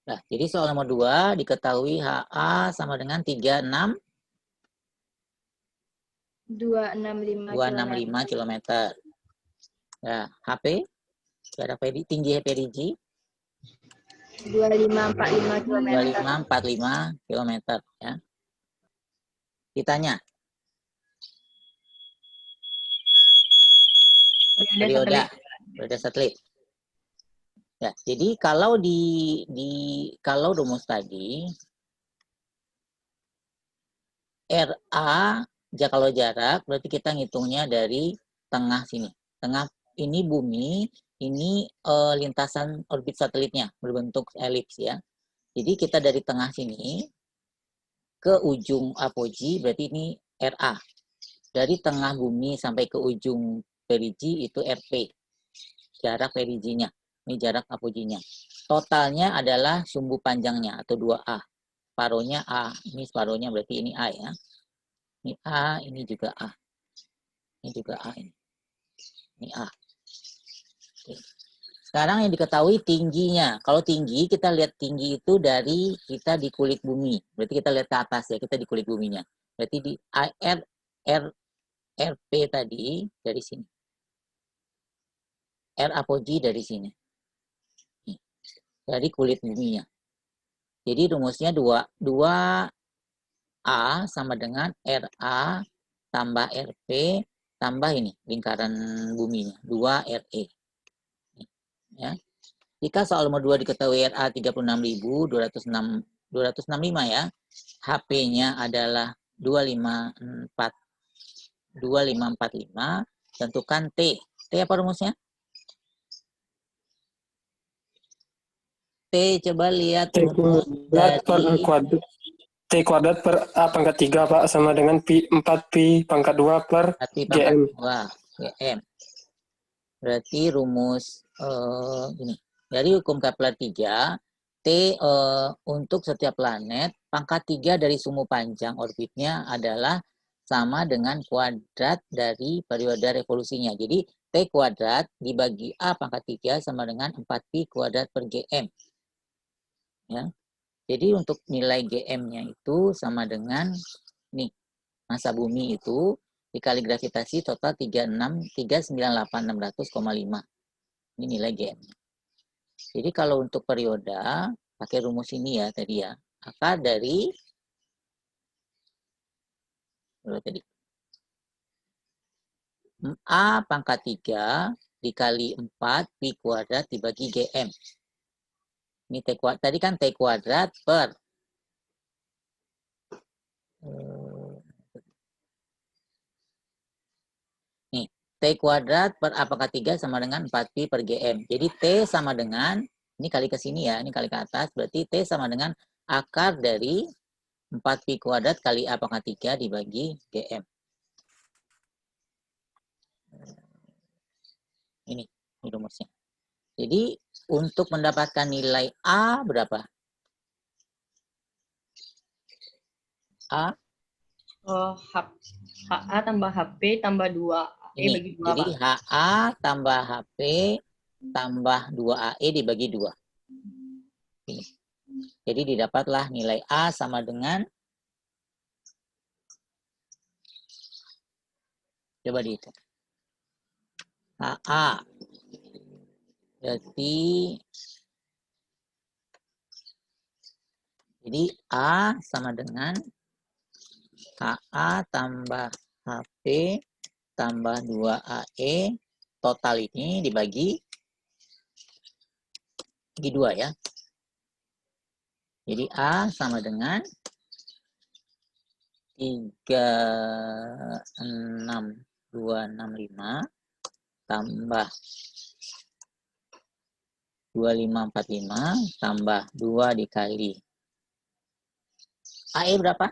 Nah, jadi soal nomor 2 diketahui HA sama dengan 36 265 km. Nah, HP jarak tinggi perigi 2545 km. 2545 km ya. Ditanya periode satelit. Ya, jadi kalau kalau rumus tadi RA kalau jarak berarti kita ngitungnya dari tengah sini. Tengah ini bumi, ini lintasan orbit satelitnya berbentuk elips ya. Jadi kita dari tengah sini ke ujung apogee berarti ini RA. Dari tengah bumi sampai ke ujung perigi itu RP. Jarak periginya. Ini jarak apoginya. Totalnya adalah sumbu panjangnya atau 2A. Separohnya A. Ini separohnya berarti ini A ya. Ini A, ini juga A. Ini juga A ini. Ini A. Oke. Sekarang yang diketahui tingginya. Kalau tinggi, kita lihat tinggi itu dari kita di kulit bumi. Berarti kita lihat ke atas ya, kita di kulit buminya. Berarti di RP tadi dari sini. R apogee dari sini. Dari kulit buminya. Jadi rumusnya 2A sama dengan RA tambah RP tambah ini lingkaran buminya 2RE. Ya. Jika soal nomor 2 diketahui RA 36.265 ya, HP-nya adalah 2545, tentukan T. T apa rumusnya? T coba lihat rumus dari T kuadrat per A pangkat 3 Pak sama dengan 4Pi pangkat 2 per GM. 2 GM. Berarti rumus ini. Dari hukum Kepler 3, T untuk setiap planet, pangkat 3 dari sumbu panjang orbitnya adalah sama dengan kuadrat dari periode revolusinya. Jadi T kuadrat dibagi A pangkat 3 sama dengan 4Pi kuadrat per GM. Ya. Jadi untuk nilai GM-nya itu sama dengan nih, massa bumi itu dikali gravitasi total 398.600,5. Ini nilai GM. Jadi kalau untuk periode pakai rumus ini ya tadi ya. Akar dari tadi A pangkat 3 dikali 4 Pi kuadrat dibagi GM. Ini T kuadrat, tadi kan T kuadrat per nih, T kuadrat per A pangkat 3 sama dengan 4Pi per GM. Jadi T sama dengan, ini kali ke sini ya, ini kali ke atas, berarti T sama dengan akar dari 4Pi kuadrat kali A pangkat 3 dibagi GM. Ini rumusnya. Jadi untuk mendapatkan nilai A berapa? A HA tambah HP tambah 2AE bagi 2, jadi Pak. HA tambah HP tambah 2AE dibagi 2. Ini. Jadi didapatlah nilai A sama dengan, coba dihitung. HA berarti jadi A sama dengan HA tambah HP tambah 2AE total ini dibagi 2 ya. Jadi A sama dengan 36265 tambah 2545 tambah 2 dikali AE berapa?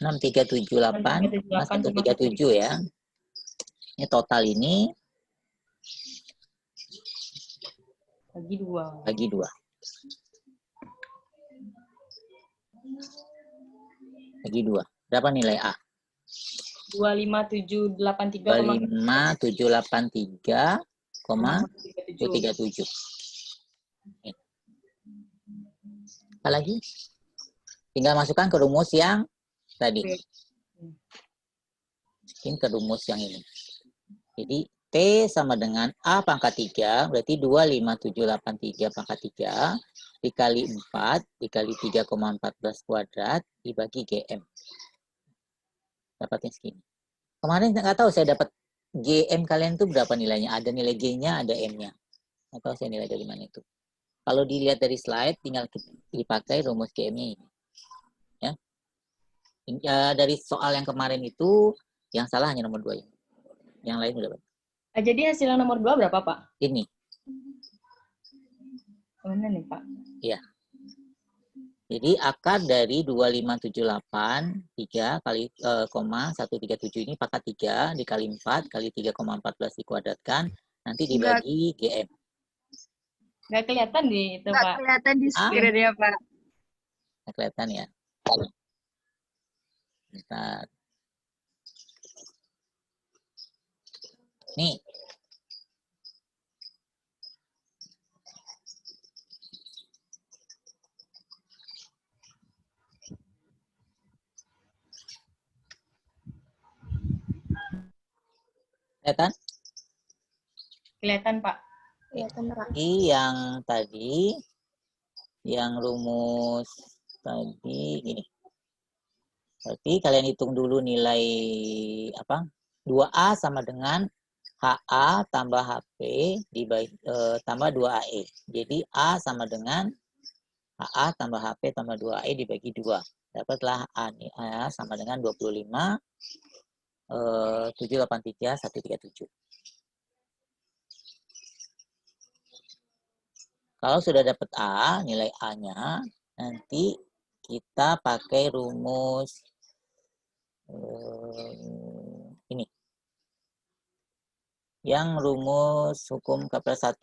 6378 137 ya. Ini total ini bagi 2. bagi 2. Bagi 2. Berapa nilai A? 25783,37. 25783,137. Apalagi? Tinggal masukkan ke rumus yang tadi. Masukin ke rumus yang ini. Jadi T sama dengan A pangkat 3, berarti 25783 pangkat 3, dikali 4, dikali 3,14 kuadrat, dibagi GM. Dapatnya segini. Kemarin nggak tahu saya dapat GM kalian itu berapa nilainya. Ada nilai G-nya, ada M-nya. Nggak tahu saya nilai dari mana itu. Kalau dilihat dari slide, tinggal dipakai rumus GM-nya ini. Ya. Dari soal yang kemarin itu, yang salah hanya nomor 2 ini. Yang lain udah banyak. Jadi hasil yang nomor 2 berapa, Pak? Ini. Mana nih, Pak? Iya. Jadi akar dari 2578 3 kali 137 ini pangkat 3 dikali 4 kali 3,14 dikuadratkan, nanti dibagi GM. Nggak kelihatan di itu, Pak. Nggak kelihatan di screen ya, Pak. Nggak kelihatan ya. Bentar. Nih. Kelihatan? Kelihatan, Pak. Kelihatan, Pak. Yang tadi, yang rumus tadi ini. Berarti kalian hitung dulu nilai apa? 2A sama dengan HA tambah HP tambah 2AE. Jadi A sama dengan HA tambah HP tambah 2AE dibagi 2. Dapatlah A sama dengan 25 783 137. Kalau sudah dapat A, nilai A-nya, nanti kita pakai rumus ini. Yang rumus hukum Kepler 1.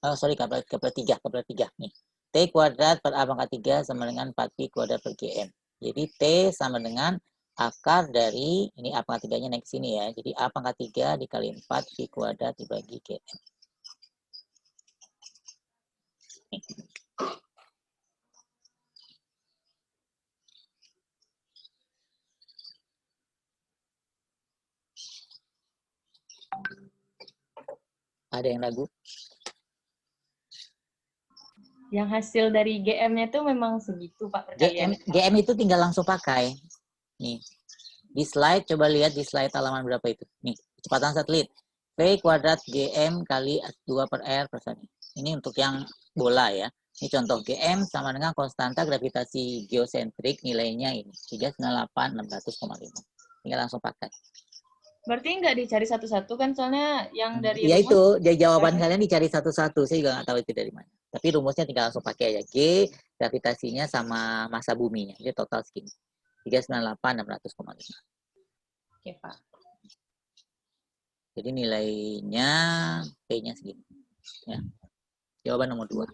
Kepler 3 nih. T kuadrat per A pangkat 3 sama dengan 4Pi kuadrat per GM. Jadi T sama dengan akar dari, ini A pangkat 3-nya naik ke sini ya. Jadi A pangkat 3 dikali 4Pi kuadrat dibagi GM. Nih. Ada yang ragu? Yang hasil dari GM-nya itu memang segitu, Pak, perkalian. GM itu tinggal langsung pakai. Nih. Di slide, coba lihat di slide halaman berapa itu. Nih, kecepatan satelit. V kuadrat GM kali 2 per R per sani. Ini untuk yang bola ya. Ini contoh GM sama dengan konstanta gravitasi geosentrik, nilainya ini 398/600,5. Tinggal langsung pakai. Berarti nggak dicari satu-satu kan, soalnya yang dari Ya rumus, itu, jawaban kalian dicari satu-satu. Saya juga nggak tahu itu dari mana. Tapi rumusnya tinggal langsung pakai aja. G gravitasinya sama massa buminya. Jadi total segini. 398/600,5. Oke, Pak. Jadi nilainya P-nya segini. Ya. Jawaban nomor 2.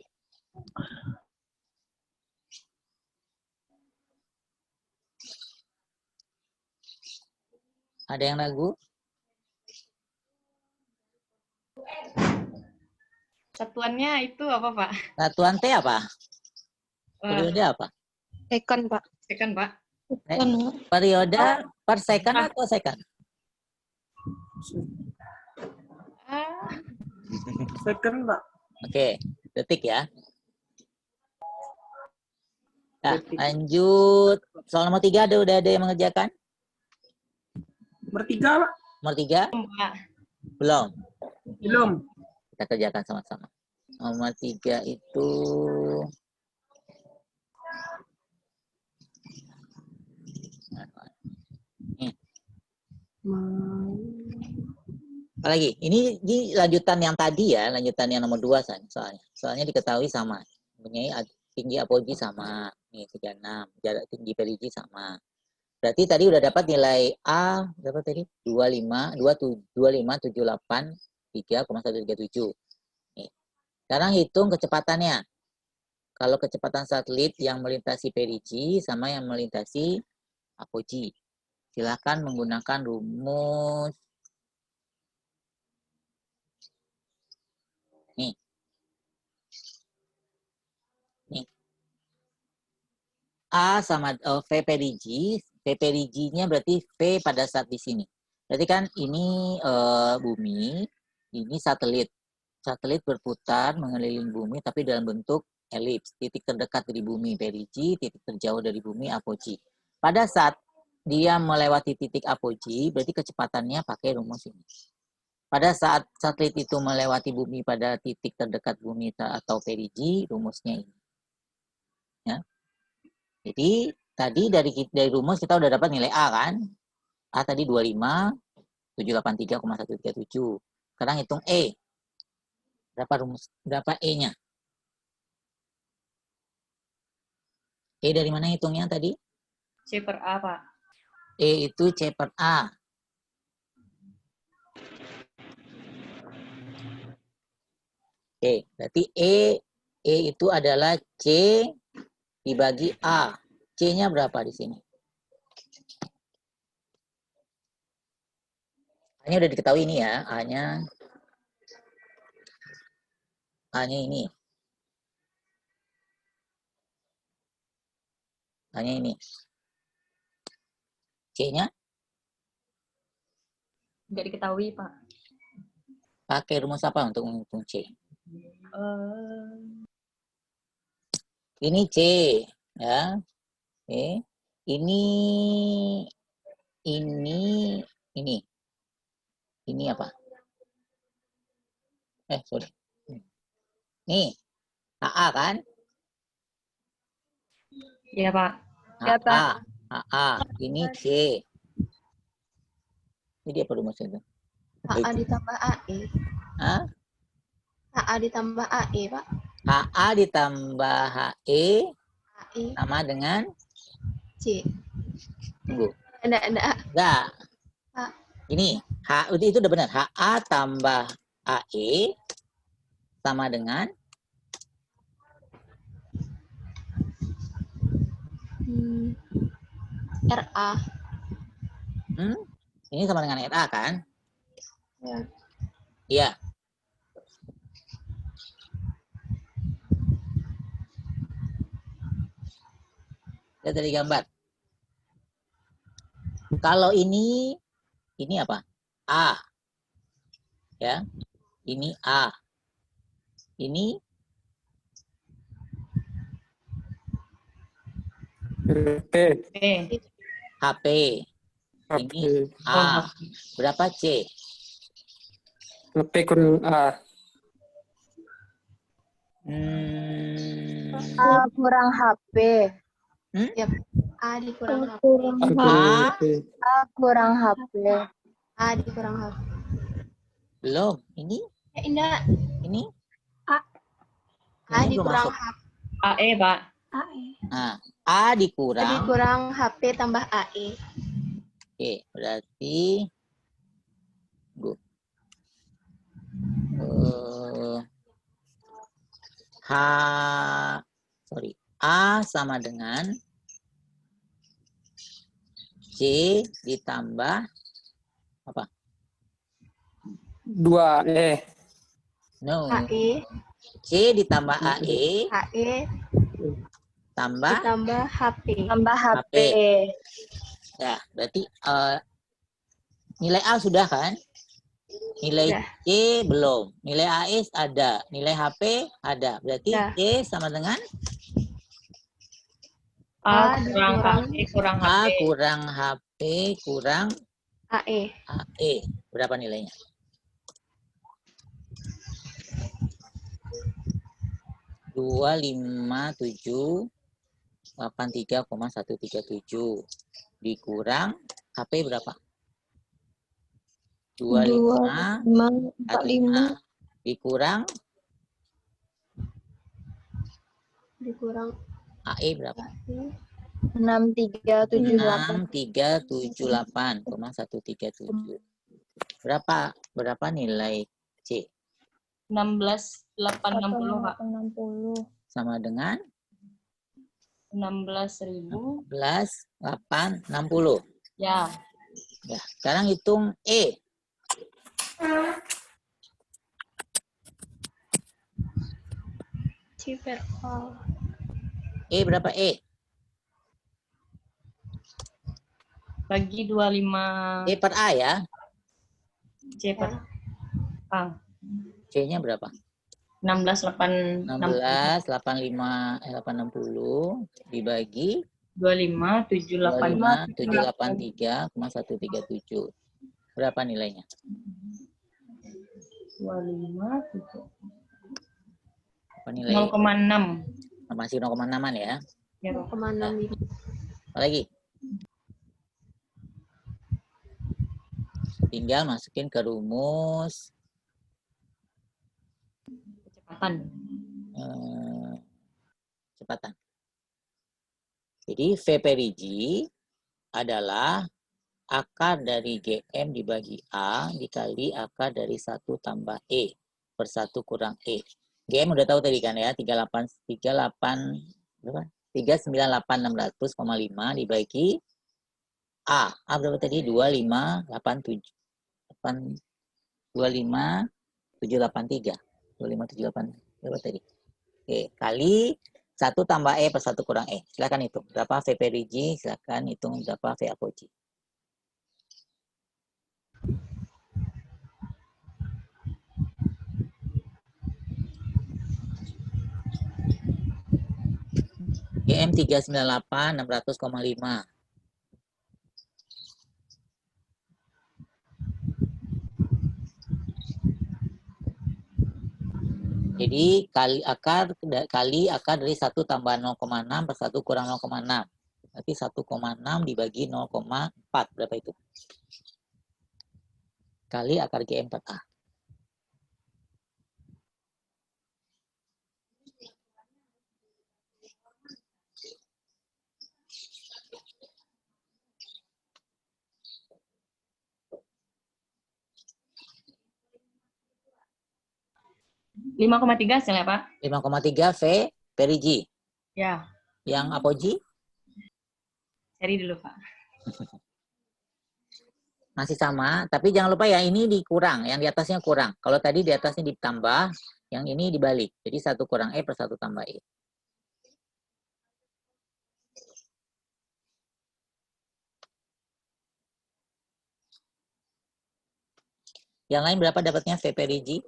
Ada yang ragu? Satuannya itu apa, Pak? Satuan T apa? Periode apa? Second, Pak. Second, Pak. Periode per second atau second? Second, Pak. Oke, detik ya. Nah, lanjut. Soal nomor 3 udah ada yang mengerjakan? Nomor 3, Pak. Nomor 3? Pak. Belum. Belum. Kita kerjakan sama-sama. Nomor 3 itu apalagi? Ini lanjutan yang tadi ya, lanjutan yang nomor 2 soalnya. Soalnya diketahui sama. Mempunyai tinggi apogee sama. Nih 36, jarak tinggi perigi sama. Berarti tadi udah dapat nilai A berapa tadi? 2578 3,137. Nih. Sekarang hitung kecepatannya. Kalau kecepatan satelit yang melintasi perigi sama yang melintasi apogee. Silakan menggunakan rumus nih. A sama V perigi, V periginya berarti V pada saat di sini. Berarti kan ini bumi, ini satelit. Satelit berputar mengelilingi bumi tapi dalam bentuk elips. Titik terdekat dari bumi perigi, titik terjauh dari bumi apogee. Pada saat dia melewati titik apogee, berarti kecepatannya pakai rumus ini. Pada saat satelit itu melewati bumi pada titik terdekat bumi atau perigi, rumusnya ini. Ya. Jadi tadi dari rumus kita udah dapat nilai A kan? A tadi 25, 783,137. Sekarang hitung E. Berapa E-nya? E dari mana hitungnya tadi? C per A, Pak. E itu C per A. Oke, berarti E itu adalah C dibagi A. C-nya berapa di sini? A-nya udah diketahui ini ya. A-nya ini. A-nya ini. C-nya? Nggak diketahui, Pak. Pakai rumus apa untuk menghitung C? Ini C. Ya. Oke. Ini. Ini apa? Sorry. Nih. AA kan? Iya, Pak. Ya, Pak. AA. Ini C. Ini apa rumusnya itu? HA ditambah AE. Hah? HA ditambah AE, Pak. HA ditambah HE AE sama dengan C. tunggu. Enggak. Enggak. Pak. Ini itu udah benar. HA tambah AE sama dengan RA. Ini sama dengan RA kan? Ya. Iya. Lihat dari gambar. Kalau ini apa? A. Ya. Ini A. Ini P. HP. Ini A. Berapa C? P kurang A. A kurang HP. Yap. A dikurang HP. A kurang HP. A dikurang HP. Belum. Ini? Indah. Ini? A Ini belum dikurang masuk. HP. AE, Pak. AE. Nah, A dikurang. Dikurang HP tambah AE. Oke, berarti A sama dengan C ditambah apa? 2E. No. AE. C ditambah AE. AE. Tambah HP. Tambah HP. Ya, berarti nilai A sudah kan? Nilai C belum. Nilai AE ada. Nilai HP ada. Berarti C sama dengan A kurang HP kurang HP. A kurang HP kurang AE. Berapa nilainya? Dua lima tujuh 83,137 dikurang HP berapa? 2545 dikurang AE berapa? 6378,137. Berapa nilai C? 16.860, Pak. Sama dengan 16.000. 16.860. Ya. Ya, sekarang hitung E. E berapa E? Bagi 25 D per A ya. C per A. C-nya berapa? 16, 16, 85, 860 dibagi 25, 7, 8. 783,137. Berapa nilainya? 25, Apa nilai? 0,6. Masih 0,6-an ya. Ya, Pak. 0,6 itu. Apa lagi? Tinggal masukin ke rumus Kecepatan. kecepatan. Jadi V per G adalah akar dari GM dibagi A dikali akar dari 1 tambah E per 1 kurang E. GM udah tahu tadi kan ya, 398,600,5 dibagi A. A berapa tadi? 25783. 25783. Berapa tadi? Oke, kali 1 tambah E per 1 kurang E. Silakan hitung. Berapa V per G? Silakan hitung berapa V apogee. GM 398,600,5. Jadi kali akar dari 1 tambah 0,6 per 1 kurang 0,6. Berarti 1,6 dibagi 0,4. Berapa itu? Kali akar GM per A. Lima 5,3 hasilnya, Pak. 5,3 V per G. Ya, Yang apogee? cari dulu, Pak. Masih sama, tapi jangan lupa ya ini dikurang, yang di atasnya kurang. Kalau tadi di atasnya ditambah, yang ini dibalik. Jadi 1 kurang E per 1 tambah E. Yang lain berapa dapatnya V per G?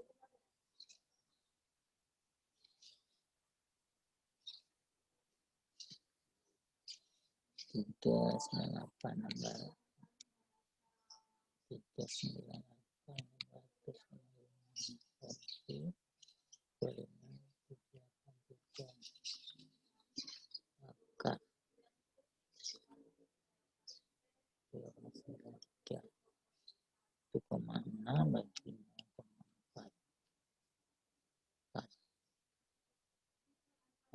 Tiga sembilan delapan 1,6 bagi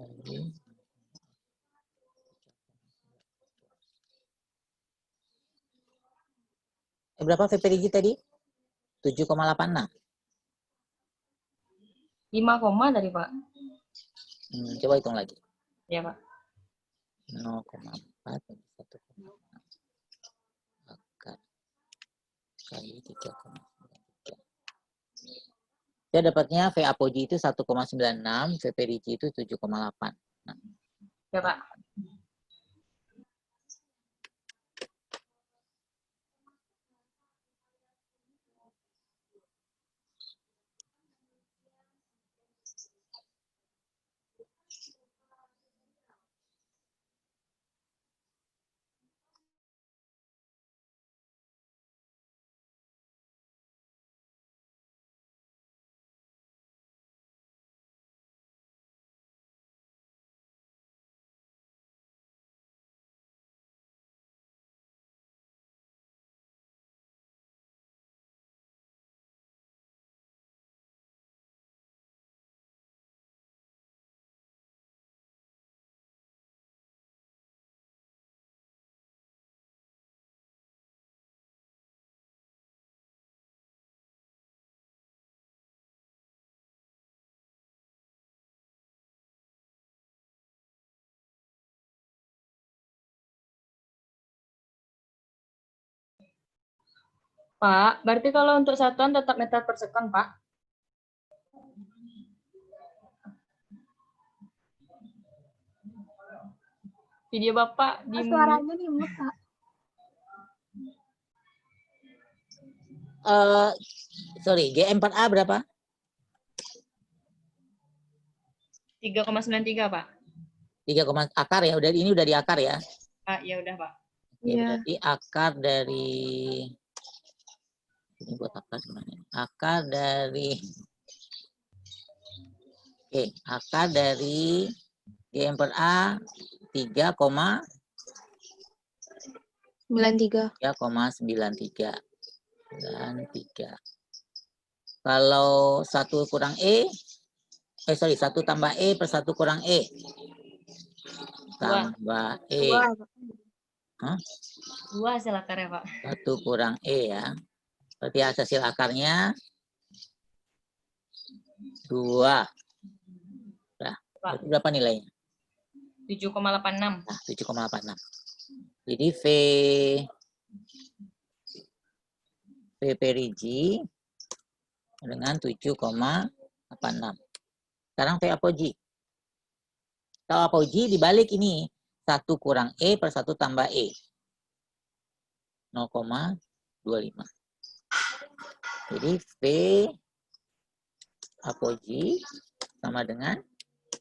0,4. Berapa V per G tadi? 7,86. 5, tadi, Pak. Coba hitung lagi. Ya, Pak. 0,4 bagi 1,6 akar kali 3,93. Saya dapatnya V apogee itu 1,96, V per G itu 7,8. Nah. Ya, Pak. Pak, berarti kalau untuk satuan tetap meter per second, Pak? Video Bapak di Suaranya nih, Pak. sorry, GM4A berapa? 3,93, Pak. 3, akar ya, ini udah di akar ya. Pak, ya udah, Pak. Oke, berarti akar dari ini buat akar gimana? Akar dari akar dari GM per A 93. 3,93. Dan 3. Kalau 1 kurang sorry, 1 tambah E per 1 kurang E. Tambah E. 2 hasil akarnya, Pak. 1 kurang E ya. Berarti hasil akarnya 2. Nah, berapa nilainya? 7,86. Nah, 7,86. Jadi V perigi dengan 7,86. Sekarang V apogee. Kalau apogee dibalik ini. 1 kurang E per 1 tambah E. 0,25. Jadi V apogee sama dengan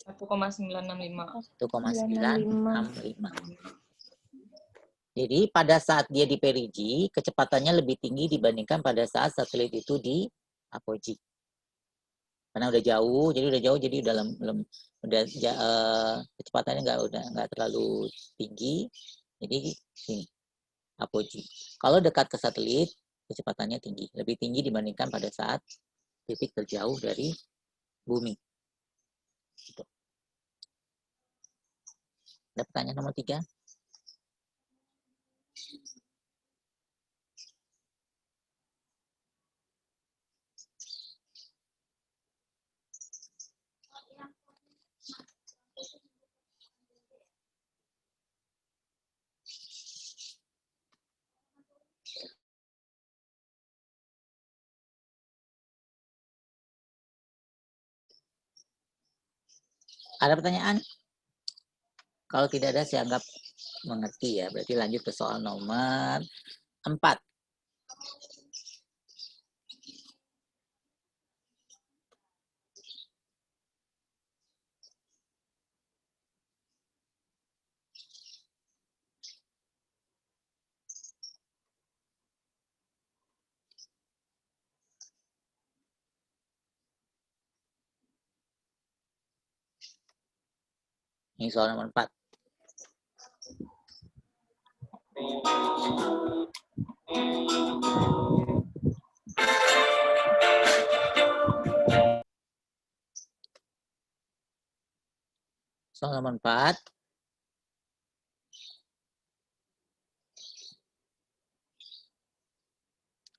1,965. 1,965. Jadi pada saat dia di perigi, kecepatannya lebih tinggi dibandingkan pada saat satelit itu di apogee. Karena udah jauh, jadi kecepatannya nggak terlalu tinggi. Jadi sini apogee. Kalau dekat ke satelit, kecepatannya tinggi, lebih tinggi dibandingkan pada saat titik terjauh dari bumi. Gitu. Ada pertanyaan nomor 3? Ada pertanyaan? Kalau tidak ada, saya anggap mengerti ya. Berarti lanjut ke soal nomor 4. Ini soal nomor 4. Soal nomor 4.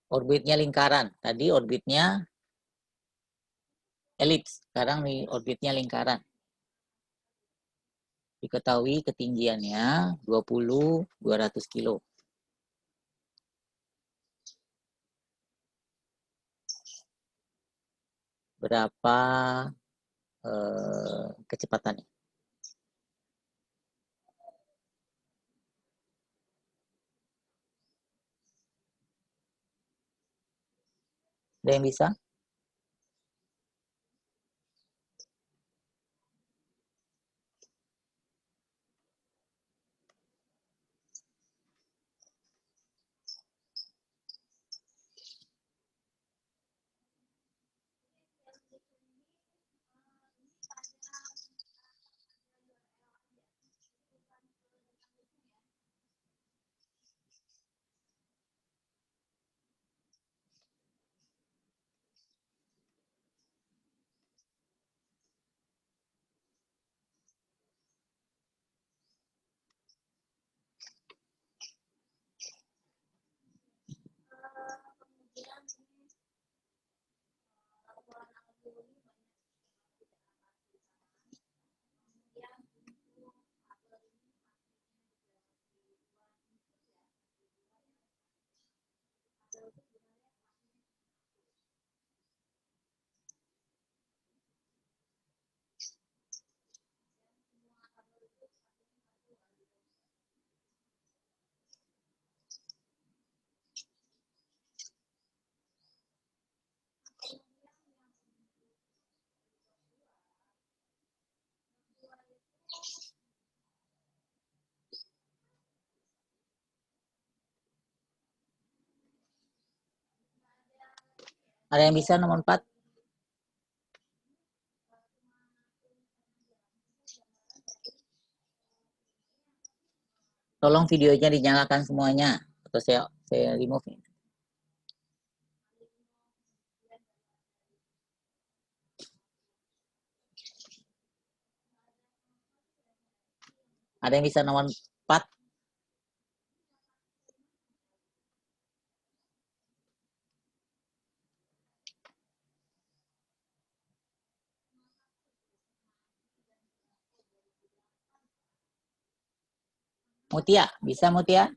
Orbitnya lingkaran. Tadi orbitnya elips. Sekarang nih orbitnya lingkaran. Diketahui ketinggiannya 20-200 kilo. Berapa kecepatannya? Ada yang bisa? Ada yang bisa nomor 4? Tolong videonya dinyalakan semuanya. Atau saya remove ini. Ada yang bisa nomor 4? Mutia, bisa Mutia?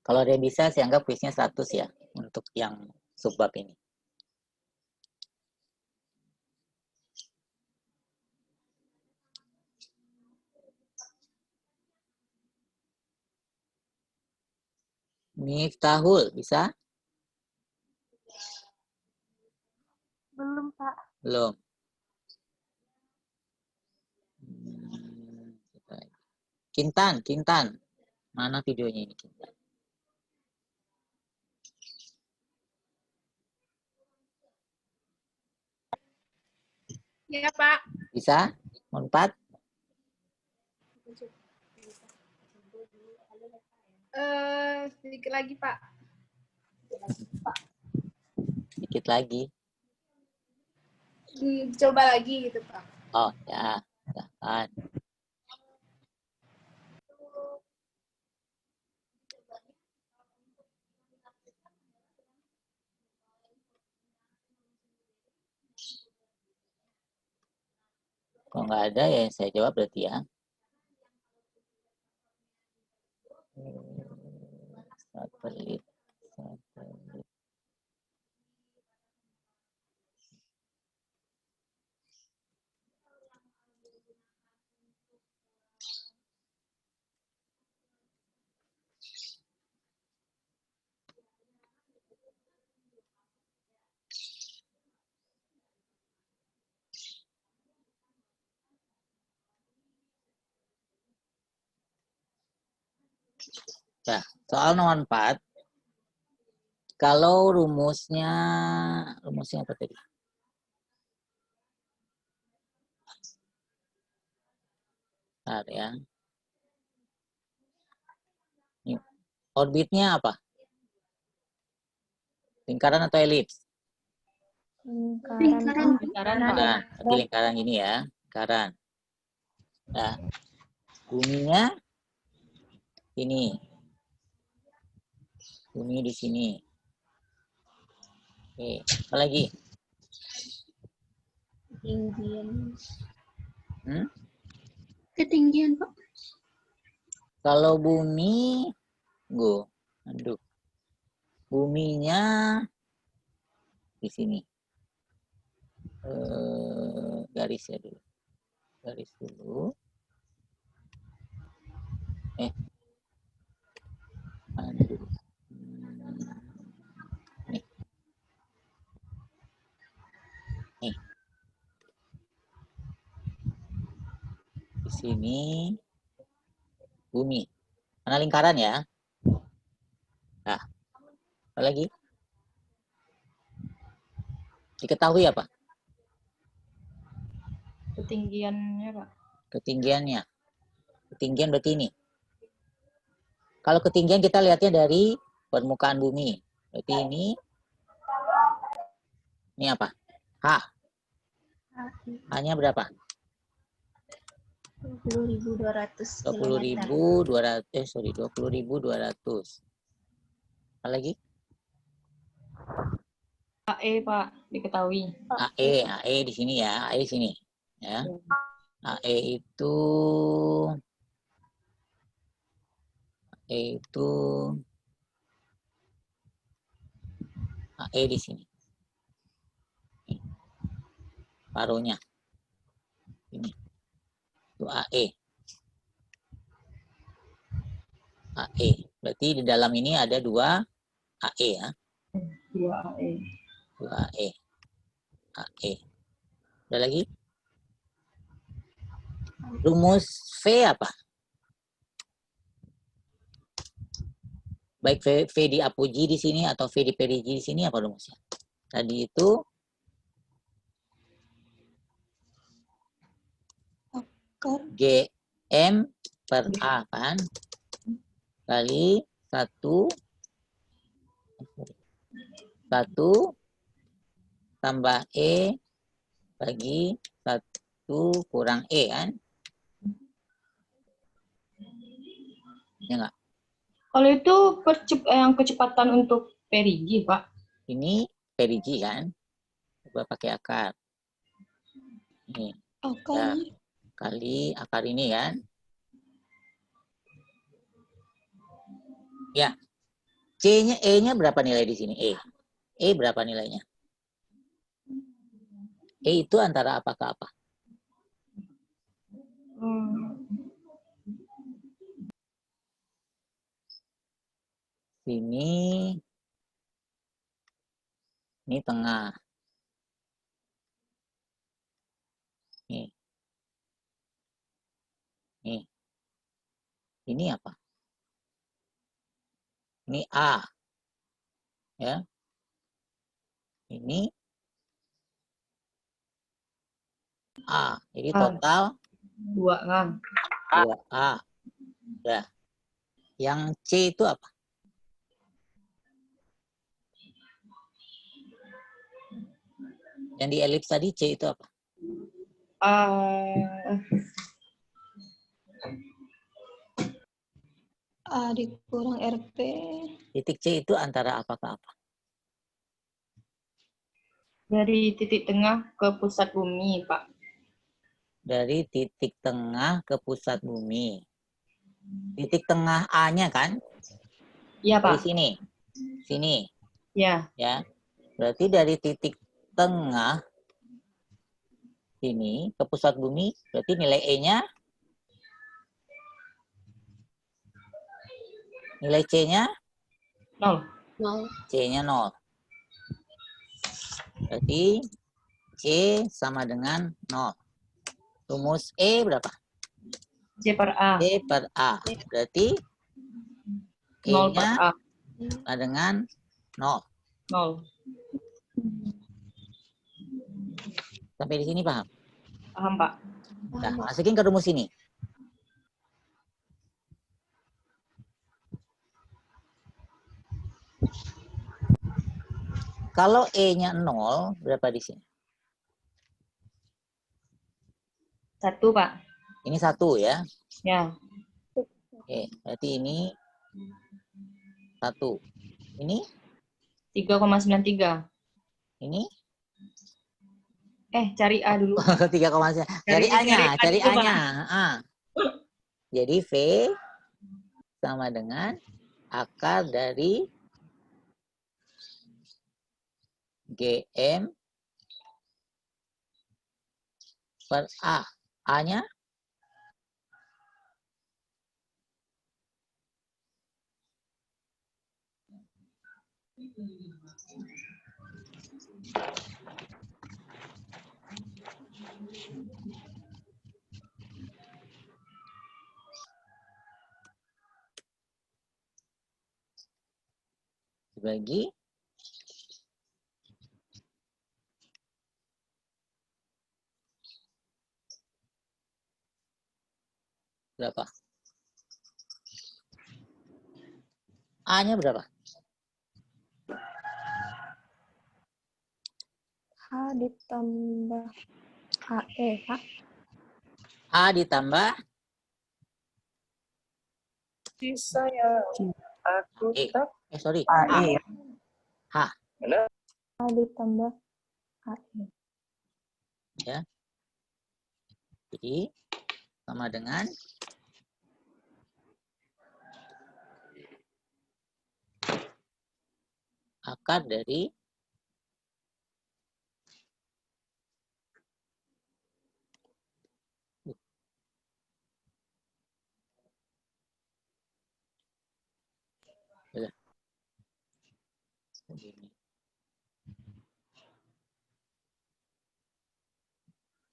Kalau ada yang bisa, saya anggap kuisnya 100 ya, untuk yang subbab ini. Miftahul, bisa? Belum, Pak. Belum. Kintan. Mana videonya ini, Kintan? Ya, Pak. Bisa? Nomor 4? Sedikit lagi, Pak. Sedikit lagi. Coba lagi gitu, Pak. Oh, ya. Silahkan. Kalau nggak ada, ya saya jawab berarti ya. Satelit. Nah, soal nomor 4, kalau rumusnya apa tadi? Bentar ya. Ini, orbitnya apa? Lingkaran atau elips? Lingkaran. Lingkaran. Berarti lingkaran ini ya, lingkaran. Nah, buminya ini. Bumi di sini. Oke, apa lagi? Ketinggian. Ketinggian, Pak. Kalau bumi, buminya di sini. Garis ya dulu. Garis dulu. Aduh. Nih. Di sini bumi. Mana lingkaran ya? Nah, apa lagi? Diketahui apa? Ketinggiannya, Pak. Ketinggiannya. Ketinggian berarti ini. Kalau ketinggian kita lihatnya dari permukaan bumi. Berarti ini apa? H. H-nya berapa? 20.200 20.200. Apa lagi? AE, Pak, diketahui. AE di sini ya, AE sini ya. AE itu AE di sini. Paruhnya. Ini. Itu AE. AE. Berarti di dalam ini ada 2 AE ya. 2 AE. 2 AE. AE. Ada lagi? Rumus V apa? Baik V di apogee di sini atau V di perigee di sini apa rumusnya? Tadi itu GM per A kan? Kali 1 tambah E bagi 1 kurang E kan? Ya enggak? Kalau itu yang kecepatan untuk perigi, Pak. Ini perigi kan? Coba pakai akar. Ini. Ya, kali akar ini kan? Ya. C-nya, E-nya berapa nilai di sini? E. E berapa nilainya? E itu antara apa ke apa? Ini tengah. Nih. Nih. Ini apa? Ini A. Ya. Ini A. Jadi total 2A. 2A. Udah. Yang C itu apa? Yang di elips tadi C itu apa? A dikurang RP. Titik C itu antara apa ke apa? Dari titik tengah ke pusat bumi, Pak. Dari titik tengah ke pusat bumi. Titik tengah A-nya kan? Iya, Dari Pak. sini. Sini. Ya. Ya. Berarti dari titik tengah ini ke pusat bumi, berarti nilai E-nya, nilai C-nya 0. C-nya 0. Berarti C sama dengan 0. Rumus E berapa? C per A. C per A. Berarti 0 per E-nya A. sama dengan 0. 0. Sampai di sini paham? Paham, Pak. Nah, masukin ke rumus ini. Kalau E-nya 0, berapa di sini? 1, Pak. Ini 1 ya. Ya. Oke, berarti ini 1. Ini? 3,93. Ini? Cari A dulu. 3,9. Cari A-nya, cari A-nya. Jadi V sama dengan akar dari GM per A. A-nya? Dibagi berapa? A-nya berapa? H ditambah HE, Pak. A ditambah Saya aku E. tak Sorry. A. H. H ditambah HE. Ya. Jadi sama dengan akar dari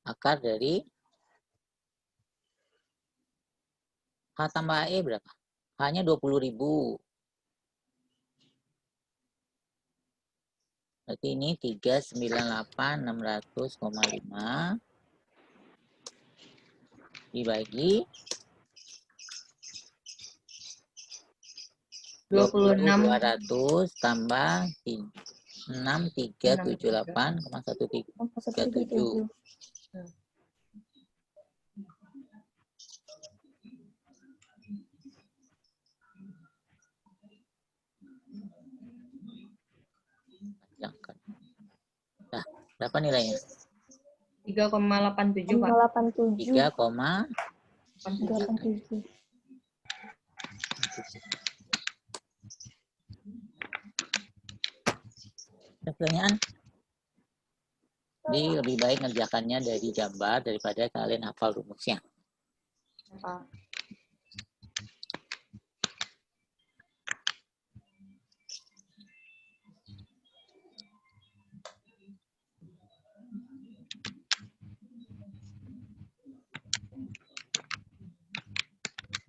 Akar dari H tambah E berapa? Hanya 20.000. Berarti ini 398.600,5 dibagi 20.200 tambah 6.378,137. Nah, berapa nilainya? 3,87 Pak. 3,87. Pertanyaan? Jadi lebih baik ngerjakannya dari gambar daripada kalian hafal rumusnya. Pak.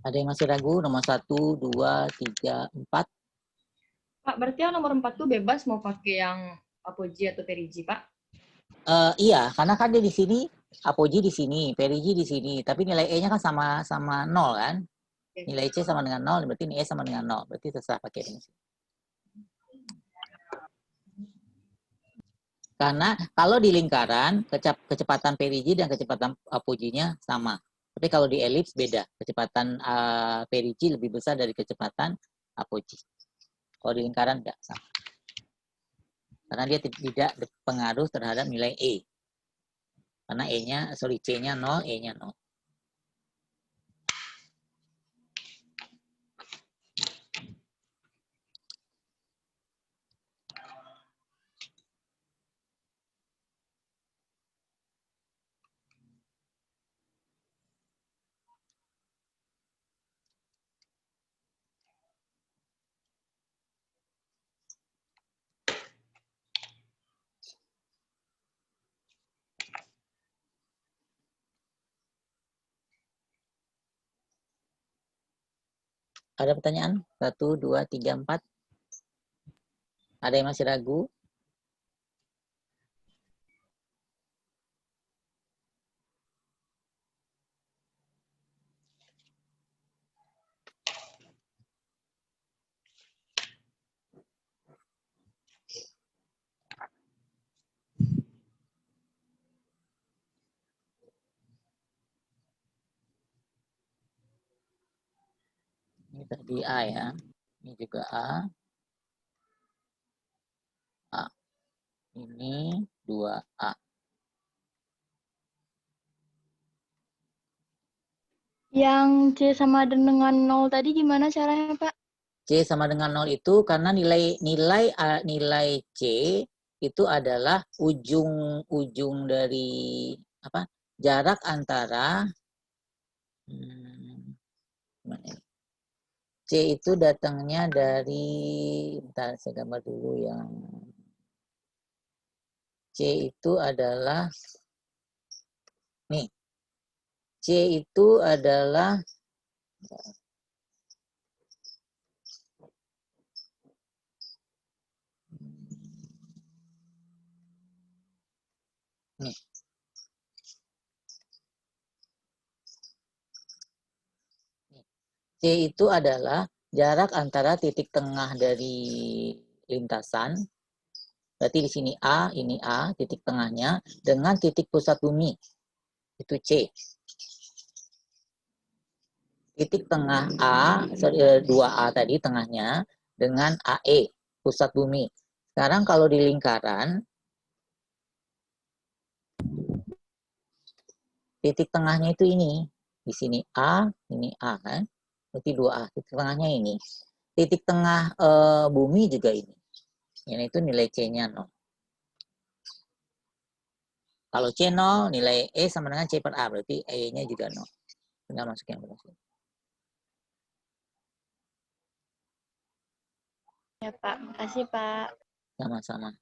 Ada yang masih ragu? Nomor 1, 2, 3, 4. Pak, berarti yang nomor 4 tuh bebas mau pakai yang Apogee atau Perigi, Pak? Iya, karena kan dia di sini, Apogee di sini, Perigi di sini, tapi nilai E-nya kan sama 0 kan? Nilai C sama dengan 0, berarti ini E sama dengan 0, berarti terserah pakai ini. Karena kalau di lingkaran, kecepatan perigi dan kecepatan apogee-nya sama. Tapi kalau di elips beda. Kecepatan perigi lebih besar dari kecepatan apogee. Kalau di lingkaran tidak sama. Karena dia tidak berpengaruh terhadap nilai E. Karena C-nya 0, E-nya 0. Ada pertanyaan? 1, 2, 3, 4. Ada yang masih ragu? Ini tadi A ya. Ini juga A. A. Ini 2A. Yang C sama dengan 0 tadi gimana caranya, Pak? C sama dengan 0 itu karena nilai C itu adalah ujung dari apa? Jarak antara C itu datangnya dari, bentar saya gambar dulu yang C itu adalah nih. C itu adalah nih. C itu adalah jarak antara titik tengah dari lintasan. Berarti di sini A, ini A, titik tengahnya, dengan titik pusat bumi. Itu C. Titik tengah A, 2A tadi tengahnya, dengan AE, pusat bumi. Sekarang kalau di lingkaran, titik tengahnya itu ini. Di sini A, ini A kan. Berarti 2A, titik tengahnya ini. Titik tengah bumi juga ini. Ini itu nilai C-nya 0. Kalau C 0, nilai E sama dengan C per A. Berarti E-nya juga 0. Tinggal masukin yang berhasil. Ya, Pak. Makasih, Pak. Sama-sama.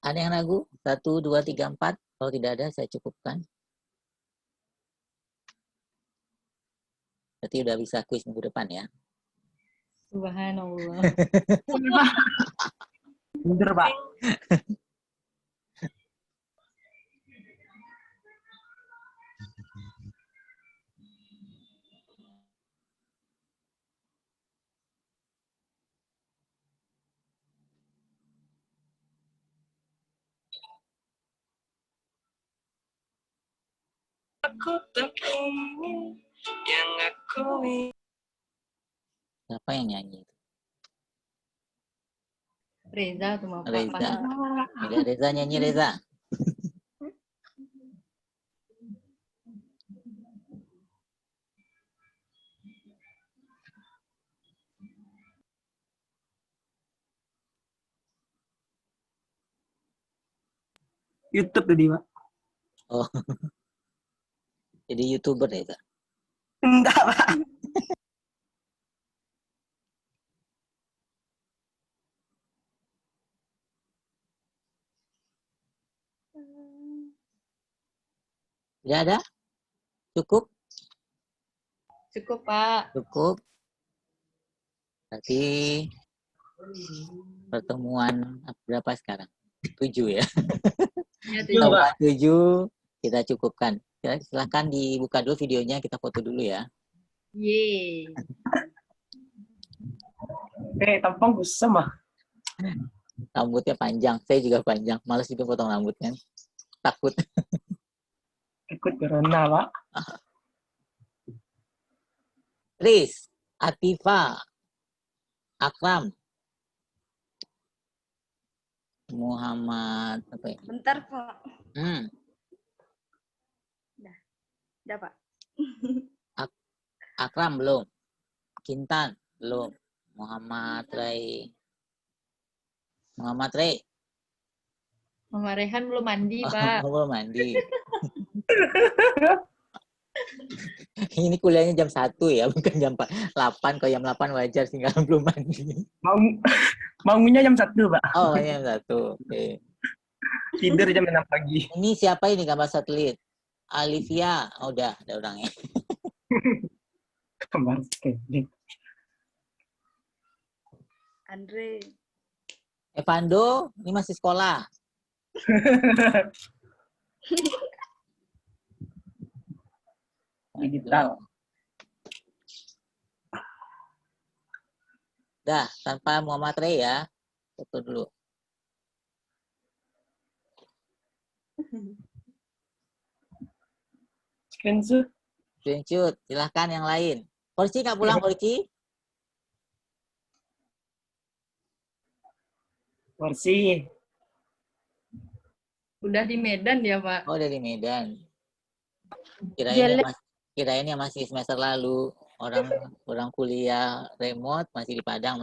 Ada yang ragu? 1, 2, 3, 4. Kalau tidak ada, saya cukupkan. Berarti udah bisa kuis minggu depan ya. Subhanallah. Bener, Pak. Aku tak ingin yang aku ingin. Siapa yang nyanyi? Reza tuh mau Reza. Papa. Ada Reza nyanyi, Reza. YouTube tadi, Pak. Oh. Jadi YouTuber Reza. Enggak, Pak. Tidak ada? Cukup? Cukup, Pak. Cukup. Berarti pertemuan berapa sekarang? 7 ya. Ya, Pertemuan 7 kita cukupkan. Silahkan dibuka dulu videonya, kita foto dulu ya. Yeay. Tampang kusam, ah. Rambutnya panjang, saya juga panjang. Males juga potong rambut kan. Takut. Ikut corona, Pak. Riz, Atifa, Akram, Muhammad, apa ya? Bentar, Pak. Udah, Pak. Akram belum. Kintan belum. Muhammad Ray. Muhammad Ray. Mama Rehan belum mandi, Pak. Belum mandi. Ini kuliahnya jam 1 ya, bukan jam 8. Kalau jam 8 wajar sih, nggak belum mandi. Bangunnya jam 1, Pak. Oh, jam 1. Oke. Tidur jam 6 pagi. Ini siapa ini gambar satelit? Alivia. Oh, udah ada orangnya. Gambar satelit. Andre. Evando, ini masih sekolah. Digital. Dah, tanpa Muhammad Ray ya. Foto dulu. Screenshot. Screenshot. Silahkan yang lain. Porci nggak pulang, Porci? Porsi. Udah di Medan ya, Pak. Oh, dari Medan. Jelek. Kirain masih semester lalu. Orang kuliah remote masih di Padang.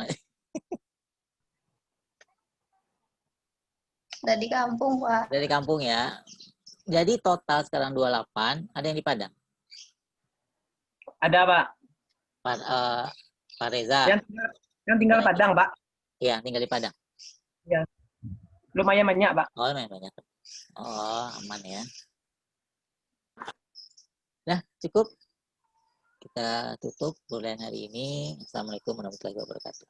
Dari kampung, Pak. Dari kampung ya. Jadi total sekarang 28, ada yang di Padang. Ada, Pak. Pak Reza. Yang tinggal Padang, Pak. Iya, tinggal di Padang. Ya. Lumayan banyak, Pak. Oh, lumayan banyak. Oh, aman ya. Nah, cukup. Kita tutup bulan hari ini. Assalamualaikum warahmatullahi wabarakatuh.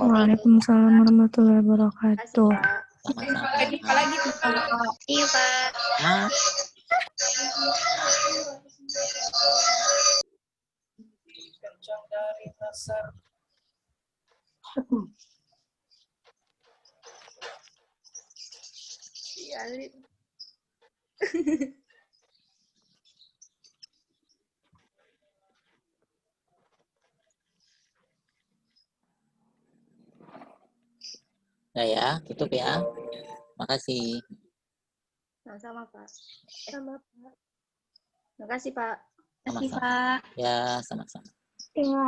Waalaikumsalam warahmatullahi wabarakatuh. Sama-sama. Lagi, Pak. Iya, Pak. Nah, Iya, udah ya, tutup ya. Makasih. sama-sama, Pak. Sama, Pak. Makasih, Pak. Terima kasih, Sama-sama. Pak. Ya, sama-sama. Iya.